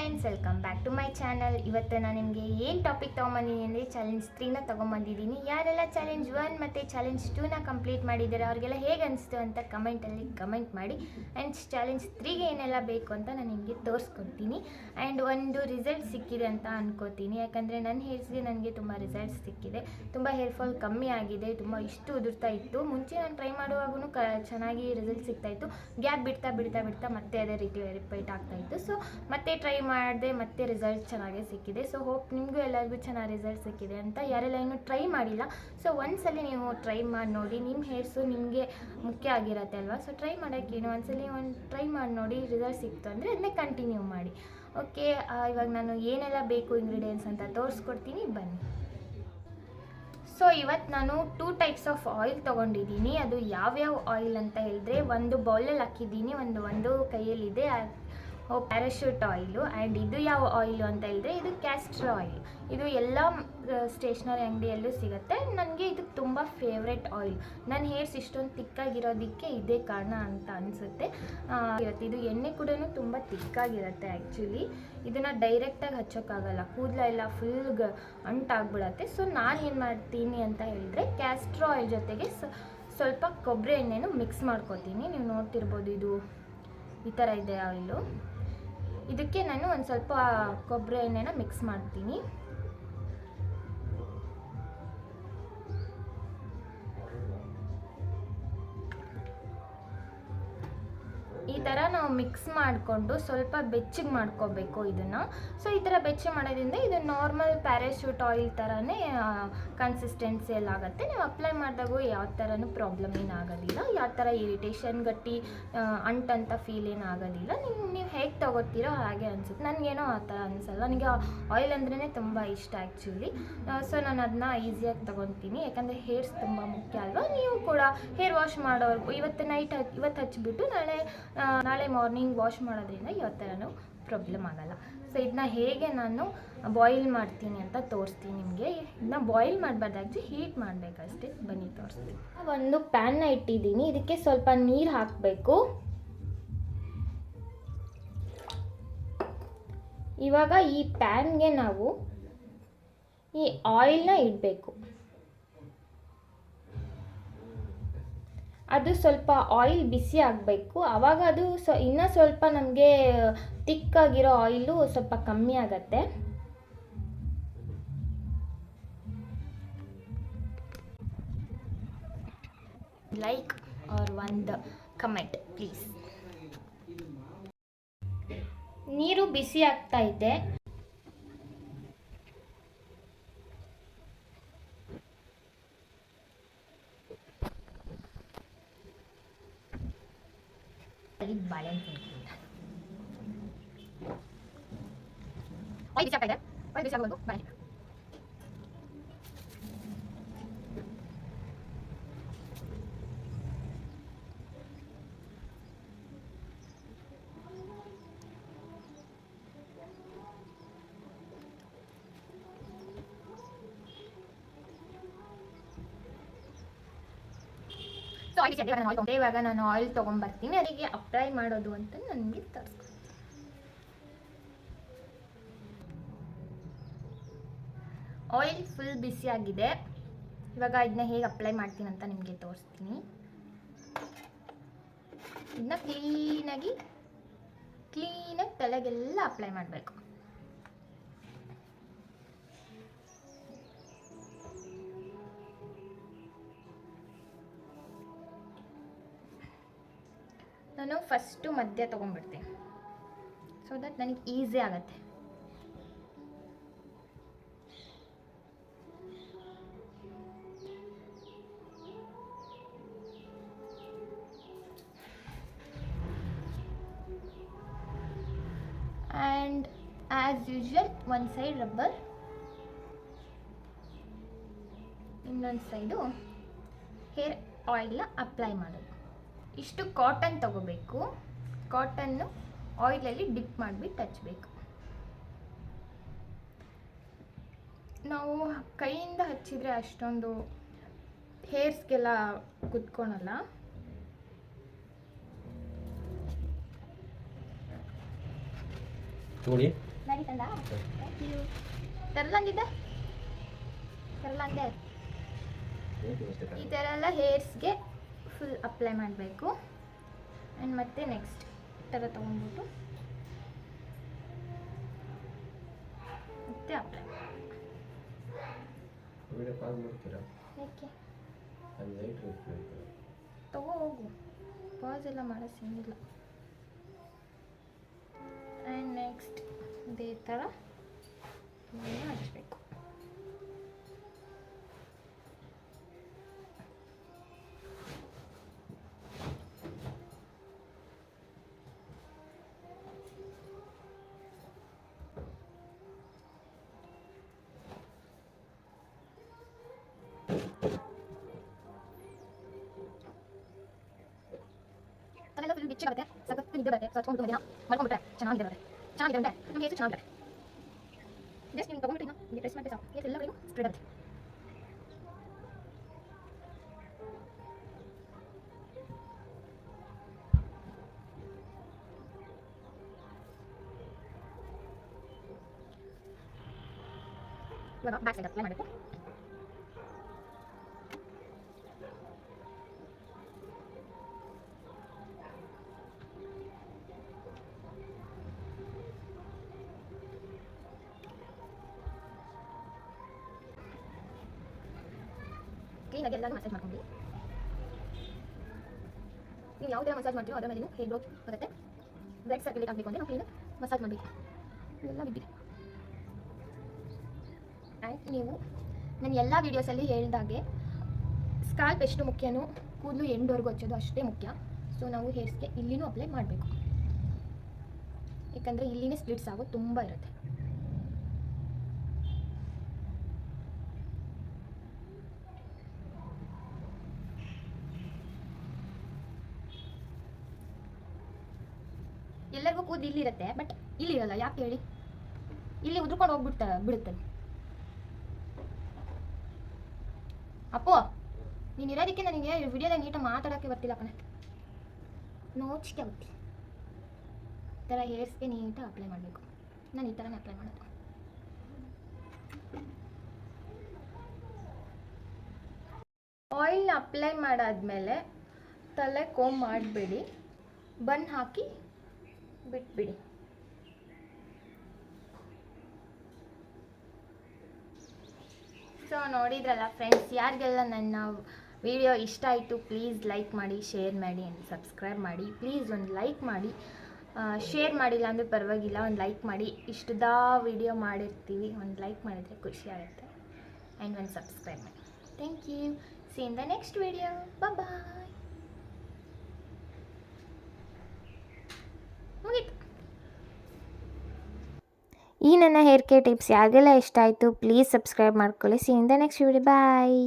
Friends, welcome back to my channel. ಇವತ್ತು ನಾನು ನಿಮಗೆ ಏನು ಟಾಪಿಕ್ ತೊಗೊಂಬಂದಿದ್ದೀನಿ ಅಂದರೆ ಚಾಲೆಂಜ್ 3ನ ತೊಗೊಂಬಂದಿದ್ದೀನಿ. ಯಾರೆಲ್ಲ ಚಾಲೆಂಜ್ 1 ಮತ್ತು ಚಾಲೆಂಜ್ 2ನ ಕಂಪ್ಲೀಟ್ ಮಾಡಿದ್ದಾರೆ ಅವ್ರಿಗೆಲ್ಲ ಹೇಗೆ ಅನಿಸ್ತು ಅಂತ ಕಮೆಂಟಲ್ಲಿ ಕಮೆಂಟ್ ಮಾಡಿ. ಆ್ಯಂಡ್ ಚಾಲೆಂಜ್ 3ಗೆ ಏನೆಲ್ಲ ಬೇಕು ಅಂತ ನಾನು ನಿಮಗೆ ತೋರಿಸ್ಕೊಡ್ತೀನಿ. ಆ್ಯಂಡ್ ಒಂದು ರಿಸಲ್ಟ್ ಸಿಕ್ಕಿದೆ ಅಂತ ಅನ್ಕೋತೀನಿ, ಯಾಕಂದರೆ ನನ್ನ ಹೇರ್ಸ್ಗೆ ನನಗೆ ತುಂಬ ರಿಸಲ್ಟ್ಸ್ ಸಿಕ್ಕಿದೆ. ತುಂಬ ಹೇರ್ ಫಾಲ್ ಕಮ್ಮಿ ಆಗಿದೆ, ತುಂಬ ಇಷ್ಟು ಉದುರ್ತಾ ಇತ್ತು. ಮುಂಚೆ ನಾನು ಟ್ರೈ ಮಾಡುವಾಗೂ ಚೆನ್ನಾಗಿ ರಿಸಲ್ಟ್ ಸಿಗ್ತಾಯಿತ್ತು. ಗ್ಯಾಪ್ ಬಿಡ್ತಾ ಬಿಡ್ತಾ ಬಿಡ್ತಾ ಮತ್ತೆ ಅದೇ ರೀತಿ ರಿಪೀಟ್ ಆಗ್ತಾಯಿತ್ತು. ಸೊ ಮತ್ತೆ ಟ್ರೈ ಮಾಡಿದೆ, ಮತ್ತೆ ರಿಸಲ್ಟ್ ಚೆನ್ನಾಗೇ ಸಿಕ್ಕಿದೆ. ಸೊ ಹೋಪ್ ನಿಮಗೂ ಎಲ್ಲರಿಗೂ ಚೆನ್ನಾಗಿ ರಿಸಲ್ಟ್ ಸಿಕ್ಕಿದೆ ಅಂತ. ಯಾರೆಲ್ಲ ಇನ್ನೂ ಟ್ರೈ ಮಾಡಿಲ್ಲ, ಸೊ ಒಂದ್ಸಲಿ ನೀವು ಟ್ರೈ ಮಾಡಿ ನೋಡಿ. ನಿಮ್ಮ ಹೇರ್ಸು ನಿಮಗೆ ಮುಖ್ಯ ಆಗಿರುತ್ತೆ ಅಲ್ವಾ. ಸೊ ಟ್ರೈ ಮಾಡೋಕ್ಕೇನು, ಒಂದ್ಸಲಿ ಟ್ರೈ ಮಾಡಿ ನೋಡಿ. ರಿಸಲ್ಟ್ ಸಿಕ್ತು ಅಂದರೆ ಅದನ್ನೇ ಕಂಟಿನ್ಯೂ ಮಾಡಿ. ಓಕೆ, ಇವಾಗ ನಾನು ಏನೆಲ್ಲ ಬೇಕು ಇಂಗ್ರೀಡಿಯೆಂಟ್ಸ್ ಅಂತ ತೋರಿಸ್ಕೊಡ್ತೀನಿ, ಬನ್ನಿ. ಸೊ ಇವತ್ತು ನಾನು 2 ಟೈಪ್ಸ್ ಆಫ್ ಆಯಿಲ್ ತೊಗೊಂಡಿದ್ದೀನಿ. ಅದು ಯಾವ್ಯಾವ ಆಯಿಲ್ ಅಂತ ಹೇಳಿದ್ರೆ, ಒಂದು ಬೌಲಲ್ಲಿ ಹಾಕಿದ್ದೀನಿ, ಒಂದು ಕೈಯಲ್ಲಿದೆ ಪ್ಯಾರಾಶೂಟ್ ಆಯಿಲು. ಆ್ಯಂಡ್ ಇದು ಯಾವ ಆಯಿಲು ಅಂತ ಹೇಳಿದ್ರೆ, ಇದು ಕ್ಯಾಸ್ಟರ್ ಆಯಿಲ್. ಇದು ಎಲ್ಲ ಸ್ಟೇಷ್ನರಿ ಅಂಗಡಿಯಲ್ಲೂ ಸಿಗುತ್ತೆ. ನನಗೆ ಇದು ತುಂಬ ಫೇವ್ರೆಟ್ ಆಯಿಲ್. ನನ್ನ ಹೇರ್ಸ್ ಇಷ್ಟೊಂದು ತಿಕ್ಕಾಗಿರೋದಕ್ಕೆ ಇದೇ ಕಾರಣ ಅಂತ ಅನಿಸುತ್ತೆ. ಇರುತ್ತೆ, ಇದು ಎಣ್ಣೆ ಕೂಡ ತುಂಬ ತಿಕ್ಕಾಗಿರುತ್ತೆ. ಆ್ಯಕ್ಚುಲಿ ಇದನ್ನು ಡೈರೆಕ್ಟಾಗಿ ಹಚ್ಚೋಕ್ಕಾಗಲ್ಲ, ಕೂದಲೆಲ್ಲ ಫುಲ್ ಅಂಟಾಗ್ಬಿಡತ್ತೆ. ಸೊ ನಾನು ಏನು ಮಾಡ್ತೀನಿ ಅಂತ ಹೇಳಿದ್ರೆ, ಕ್ಯಾಸ್ಟರ್ ಆಯಿಲ್ ಜೊತೆಗೆ ಸ್ವಲ್ಪ ಕೊಬ್ಬರಿ ಎಣ್ಣೆನೂ ಮಿಕ್ಸ್ ಮಾಡ್ಕೊತೀನಿ. ನೀವು ನೋಡ್ತಿರ್ಬೋದು, ಇದು ಈ ಥರ ಇದೆ ಆಯಿಲು. ಇದಕ್ಕೆ ನಾನು ಒಂದು ಸ್ವಲ್ಪ ಕೊಬ್ಬರಿ ಎಣ್ಣೆನ ಮಿಕ್ಸ್ ಮಾಡ್ತೀನಿ. ಈ ಥರ ನಾವು ಮಿಕ್ಸ್ ಮಾಡಿಕೊಂಡು ಸ್ವಲ್ಪ ಬೆಚ್ಚಗೆ ಮಾಡ್ಕೋಬೇಕು ಇದನ್ನು. ಸೊ ಈ ಥರ ಬೆಚ್ಚಗೆ ಮಾಡೋದ್ರಿಂದ ಇದು ನಾರ್ಮಲ್ ಪ್ಯಾರಾಶೂಟ್ ಆಯಿಲ್ ಥರನೇ ಕನ್ಸಿಸ್ಟೆನ್ಸಿಯಲ್ಲಿ ಆಗುತ್ತೆ. ನೀವು ಅಪ್ಲೈ ಮಾಡಿದಾಗೂ ಯಾವ ಥರನೂ ಪ್ರಾಬ್ಲಮ್ ಏನಾಗೋದಿಲ್ಲ, ಯಾವ ಥರ ಇರಿಟೇಷನ್, ಗಟ್ಟಿ ಅಂಟಂತ ಫೀಲ್ ಏನಾಗೋದಿಲ್ಲ. ನೀವು ಹೇಗೆ ತೊಗೋತೀರೋ ಹಾಗೆ ಅನಿಸುತ್ತೆ. ನನಗೇನೋ ಆ ಥರ ಅನಿಸಲ್ಲ. ನನಗೆ ಆಯಿಲ್ ಅಂದ್ರೇ ತುಂಬ ಇಷ್ಟ ಆ್ಯಕ್ಚುಲಿ. ಸೊ ನಾನು ಅದನ್ನ ಈಸಿಯಾಗಿ ತೊಗೊತೀನಿ, ಯಾಕಂದರೆ ಹೇರ್ಸ್ ತುಂಬ ಮುಖ್ಯ ಅಲ್ವಾ. ನೀವು ಕೂಡ ಹೇರ್ ವಾಶ್ ಮಾಡೋರ್ಗು ಇವತ್ತು ಹಚ್ಚಿಬಿಟ್ಟು ನಾಳೆ ಮಾರ್ನಿಂಗ್ ವಾಶ್ ಮಾಡೋದ್ರಿಂದ ಯಾವ ಥರನೂ ಪ್ರಾಬ್ಲಮ್ ಆಗೋಲ್ಲ. ಸೊ ಇದನ್ನ ಹೇಗೆ ನಾನು ಬಾಯ್ಲ್ ಮಾಡ್ತೀನಿ ಅಂತ ತೋರಿಸ್ತೀನಿ ನಿಮಗೆ. ಇದನ್ನ ಬಾಯ್ಲ್ ಮಾಡಬಾರ್ದಾಗಿ ಹೀಟ್ ಮಾಡಬೇಕಷ್ಟೇ. ಬನ್ನಿ ತೋರಿಸ್ತೀನಿ. ಒಂದು ಪ್ಯಾನ್ನ ಇಟ್ಟಿದ್ದೀನಿ, ಇದಕ್ಕೆ ಸ್ವಲ್ಪ ನೀರು ಹಾಕಬೇಕು. ಇವಾಗ ಈ ಪ್ಯಾನ್ಗೆ ನಾವು ಈ ಆಯಿಲ್ನ ಇಡಬೇಕು. ಅದು ಸ್ವಲ್ಪ ಆಯಿಲ್ ಬಿಸಿ ಆಗಬೇಕು. ಆವಾಗ ಅದು ಇನ್ನೂ ಸ್ವಲ್ಪ ನಮಗೆ ತಿಕ್ಕಾಗಿರೋ ಆಯಿಲು ಸ್ವಲ್ಪ ಕಮ್ಮಿ ಆಗತ್ತೆ. ಲೈಕ್ ಆರ್ ಒಂದು ಕಮೆಂಟ್ ಪ್ಲೀಸ್. ನೀರು ಬಿಸಿ ಆಗ್ತಾ ಇದೆ. ಬಾಳೆಹಣ್ಣು ಬಿಸಿ ಆಗ್ತಾ ಇದೆ. ಬಿಸಿ ಆಗೋದು ಬಾಳೆಹಣ್ಣು. ಇವಾಗ ನಾನು ಆಯಿಲ್ ತೊಗೊಂಡ್ಬರ್ತೀನಿ. ಅದಕ್ಕೆ ಅಪ್ಲೈ ಮಾಡೋದು ಅಂತ ನನಗೆ ತೋರಿಸ್ತೀನಿ. ಆಯಿಲ್ ಫುಲ್ ಬಿಸಿ ಆಗಿದೆ. ಇವಾಗ ಇದನ್ನ ಹೇಗೆ ಅಪ್ಲೈ ಮಾಡ್ತೀನಿ ಅಂತ ನಿಮಗೆ ತೋರಿಸ್ತೀನಿ. ಇದನ್ನ ಕ್ಲೀನಾಗಿ ತಲೆಗೆಲ್ಲ ಅಪ್ಲೈ ಮಾಡಬೇಕು. ನಾನು ಫಸ್ಟು ಮಧ್ಯ ತೊಗೊಂಡ್ಬಿಡ್ತೀನಿ, ಸೊ ದಟ್ ನನಗೆ ಈಸಿ ಆಗುತ್ತೆ. ಆ್ಯಂಡ್ ಆ್ಯಸ್ ಯೂಶ್ವಲ್ ಒಂದು ಸೈಡ್ ರಬ್ಬರ್, ಇನ್ನೊಂದು ಸೈಡು ಹೇರ್ ಆಯಿಲ್ನ ಅಪ್ಲೈ ಮಾಡೋದು. ಇಷ್ಟು ಕಾಟನ್ ತಗೋಬೇಕು. ಕಾಟನ್ನು ಆಯಿಲಲ್ಲಿ ಡಿಪ್ ಮಾಡಿಬಿಟ್ಟು ಹಚ್ಚಬೇಕು. ನಾವು ಕೈಯಿಂದ ಹಚ್ಚಿದರೆ ಅಷ್ಟೊಂದು ಹೇರ್ಸ್ಗೆಲ್ಲ ಕುತ್ಕೊಳಲ್ಲ. ನೋಡಿ ನಡೀತಂದ ಥ್ಯಾಂಕ್ ಯು. ತರಲಂಗಿದ್ದೆ ತರಲಂಗೆ ಈ ಥರ ಎಲ್ಲ ಹೇರ್ಸ್ಗೆ ಫುಲ್ ಅಪ್ಲೈ ಮಾಡಬೇಕು. ಆ್ಯಂಡ್ ಮತ್ತೆ ನೆಕ್ಸ್ಟ್ ಥರ ತೊಗೊಂಡ್ಬಿಟ್ಟು ಮತ್ತೆ ಅಪ್ಲೈ ಯಾಕೆ ತಗೋ ಹೋಗು, ಪಾಸ್ ಎಲ್ಲ ಮಾಡೋ ಸಿಂಗಿಲ್ಲ. ಆ್ಯಂಡ್ ನೆಕ್ಸ್ಟ್ ಇದೇ ಥರ ಹಚ್ಚಬೇಕು. ತಲೆಲ್ಲ ಫುಲ್ ಬಿಚ್ಚಾಗುತ್ತೆ, ಸಖತ್ತು ನಿದ್ದೆ ಬರುತ್ತೆ. ಹಚ್ಕೊಂಡು ದಿನ ಮಾಡ್ಕೊಂಡ್ಬಿಟ್ರೆ ಚೆನ್ನಾಗಿದೆ ಬರುತ್ತೆ. ಚೆನ್ನಾಗಿದೆ ಅಂದರೆ ನಮ್ಮ ಹೇರ್ಸು ಚೆನ್ನಾಗಿದೆ. ಜಸ್ಟ್ ನೀವು ತೊಗೊಂಡ್ಬಿಟ್ಟು ನಿಮಗೆ ಪ್ರೆಸ್ ಮಾಡಿದ್ರೆ ಸಾಕು, ಹೇರ್ ಎಲ್ಲರಿಗೂ ಸ್ಪ್ರೆಡ್ ಆಗುತ್ತೆ. ಇವಾಗ ಬ್ಯಾಕ್ ಸೈಡ್ ಅಪ್ಲೈ ಮಾಡಬೇಕು. ಕ್ಲೀನಾಗಿ ಎಲ್ಲನೂ ಮಸಾಜ್ ಮಾಡ್ಕೊಂಡು ನೀವು ಯಾವ ಥರ ಮಸಾಜ್ ಮಾಡ್ತೀರೋ ಅದರ ಮೇಲೆ ಹೇರ್ ಗ್ರೋತ್ ಬರುತ್ತೆ. ಬ್ಲಡ್ ಸರ್ಕ್ಯುಲೇಟ್ ಆಗಬೇಕು ಅಂದರೆ ನಾವು ಕ್ಲೀನಾಗಿ ಮಸಾಜ್ ಮಾಡಬೇಕು. ಇದೆಲ್ಲ ಬಿದ್ದಿದೆ. ಆ್ಯಂಡ್ ನೀವು ನಾನು ಎಲ್ಲ ವೀಡಿಯೋಸಲ್ಲಿ ಹೇಳಿದಾಗೆ ಸ್ಕಾಲ್ಪ್ ಎಷ್ಟು ಮುಖ್ಯನೋ ಕೂದಲು ಎಂಡ್ವರೆಗೂ ಹಚ್ಚೋದು ಅಷ್ಟೇ ಮುಖ್ಯ. ಸೊ ನಾವು ಹೇರ್ಸ್ಗೆ ಇಲ್ಲಿನೂ ಅಪ್ಲೈ ಮಾಡಬೇಕು, ಯಾಕಂದರೆ ಇಲ್ಲಿನೇ ಸ್ಪ್ಲಿಟ್ಸ್ ಆಗೋದು ತುಂಬ ಇರುತ್ತೆ. ಎಲ್ಲರಿಗೂ ಕೂದಲು ಇಲ್ಲಿರುತ್ತೆ, ಬಟ್ ಇಲ್ಲಿರಲ್ಲ. ಯಾಕೆ ಹೇಳಿ? ಇಲ್ಲಿ ಉದ್ರಕೊಂಡು ಬಿಡುತ್ತೆ. ಅಪ್ಪೋ ನೀನು ಇರೋದಕ್ಕೆ ನನಗೆ ವಿಡಿಯೋದಾಗ ನೀಟಾಗಿ ಮಾತಾಡೋಕ್ಕೆ ಬರ್ತಿಲ್ಲ ಕಣೆ, ನೋಚಿಕೆ ಆಗುತ್ತೆ. ಈ ಥರ ಹೇರ್ಸ್ಗೆ ನೀಟಾಗಿ ಅಪ್ಲೈ ಮಾಡಬೇಕು. ನಾನು ಈ ಥರನೇ ಅಪ್ಲೈ ಮಾಡೋದು. ಆಯಿಲ್ನ ಅಪ್ಲೈ ಮಾಡಾದ್ಮೇಲೆ ತಲೆ ಕೋಮ್ ಮಾಡಬೇಡಿ, ಬನ್ ಹಾಕಿ ಬಿಟ್ಬಿಡಿ. ಸೊ ನೋಡಿದ್ರಲ್ಲ ಫ್ರೆಂಡ್ಸ್, ಯಾರಿಗೆಲ್ಲ ನನ್ನ ವಿಡಿಯೋ ಇಷ್ಟ ಆಯಿತು ಪ್ಲೀಸ್ ಲೈಕ್ ಮಾಡಿ, ಶೇರ್ ಮಾಡಿ ಆ್ಯಂಡ್ ಸಬ್ಸ್ಕ್ರೈಬ್ ಮಾಡಿ. ಪ್ಲೀಸ್ ಒಂದು ಲೈಕ್ ಮಾಡಿ. ಶೇರ್ ಮಾಡಿಲ್ಲ ಅಂದರೆ ಪರವಾಗಿಲ್ಲ, ಒಂದು ಲೈಕ್ ಮಾಡಿ. ಇಷ್ಟದ ವಿಡಿಯೋ ಮಾಡಿರ್ತೀವಿ, ಒಂದು ಲೈಕ್ ಮಾಡಿದರೆ ಖುಷಿ ಆಗುತ್ತೆ. ಆ್ಯಂಡ್ ಒಂದು ಸಬ್ಸ್ಕ್ರೈಬ್ ಮಾಡಿ. Thank you. See in the next video. Bye. ಮುಗೀತು. ಈ ನನ್ನ ಹೇರ್ ಕೇರ್ ಟಿಪ್ಸ್ ಯಾರಿಗೆಲ್ಲ ಇಷ್ಟ ಆಯಿತು ಪ್ಲೀಸ್ ಸಬ್ಸ್ಕ್ರೈಬ್ ಮಾಡ್ಕೊಳ್ಳಿ. See in the next video. Bye.